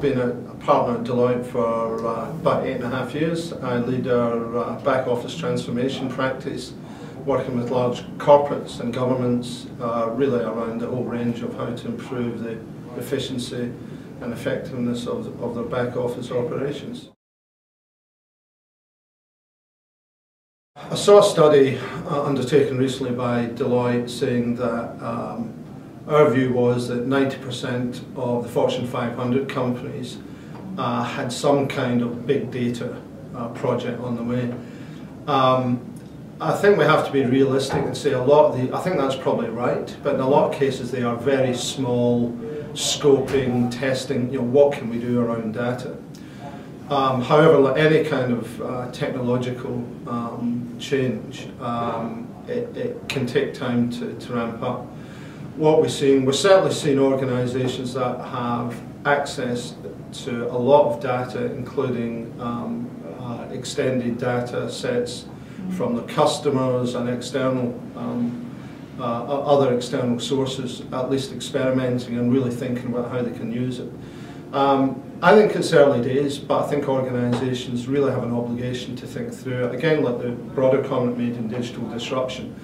been a partner at Deloitte for about 8.5 years. I lead our back office transformation practice, working with large corporates and governments, really around the whole range of how to improve the efficiency and effectiveness of their back office operations. I saw a study undertaken recently by Deloitte saying that our view was that 90% of the Fortune 500 companies had some kind of big data project on the way. I think we have to be realistic and say I think that's probably right, but in a lot of cases they are very small, scoping, testing, what can we do around data. However, like any kind of technological change, it can take time to ramp up. We're certainly seeing organisations that have access to a lot of data, including extended data sets from the customers and external, other external sources, at least experimenting and really thinking about how they can use it. I think it's early days, but I think organisations really have an obligation to think through it. Again, like the broader comment made in digital disruption,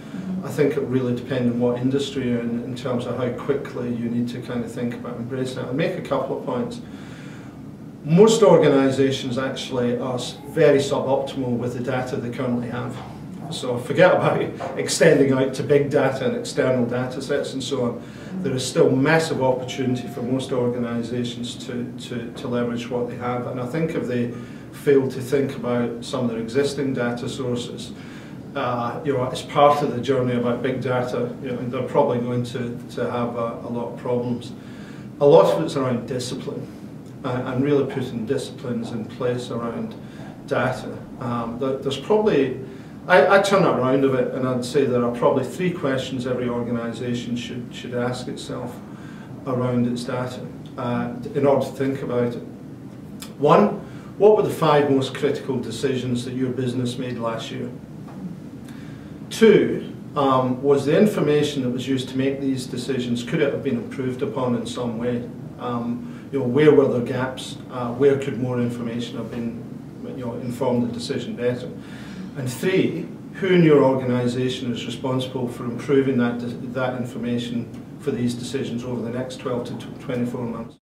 I think it really depends on what industry you're in terms of how quickly you need to kind of think about embracing it. I'll make a couple of points. Most organisations actually are very suboptimal with the data they currently have. So forget about extending out to big data and external data sets and so on. There is still massive opportunity for most organisations to leverage what they have. And I think if they fail to think about some of their existing data sources, as part of the journey about big data, they're probably going to have a lot of problems. A lot of it's around discipline and really putting disciplines in place around data. There's probably, I turn it around a bit and I'd say there are probably 3 questions every organisation should ask itself around its data in order to think about it. 1, what were the 5 most critical decisions that your business made last year? 2, was the information that was used to make these decisions, could it have been improved upon in some way? Where were there gaps? Where could more information have been, informed the decision better? And 3, who in your organisation is responsible for improving that information for these decisions over the next 12 to 24 months?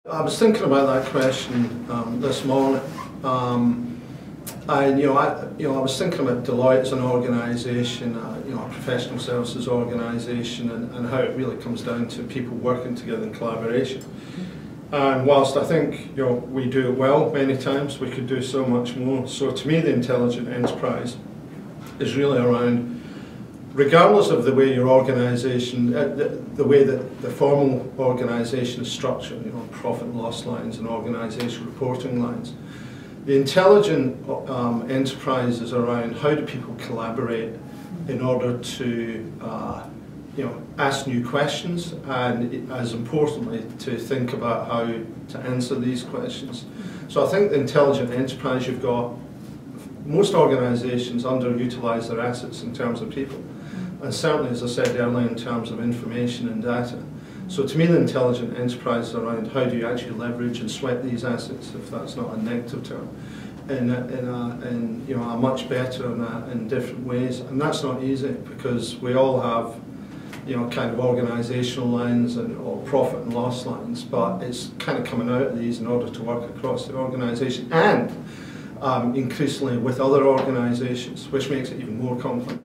I was thinking about that question this morning. I was thinking about Deloitte as an organisation, a professional services organisation, and how it really comes down to people working together in collaboration. And whilst I think we do it well many times, we could do so much more. So to me, the intelligent enterprise is really around, regardless of the way your organisation, the way that the formal organisation is structured, profit and loss lines and organisation reporting lines. The intelligent enterprise is around how do people collaborate in order to ask new questions, and as importantly to think about how to answer these questions. So I think the intelligent enterprise, you've got most organisations underutilise their assets in terms of people, and certainly, as I said earlier, in terms of information and data. So to me, the intelligent enterprise is around how do you actually leverage and sweat these assets, if that's not a negative term, in a much better and in different ways. And that's not easy, because we all have kind of organisational lines or profit and loss lines, but it's kind of coming out of these in order to work across the organisation and increasingly with other organisations, which makes it even more complex.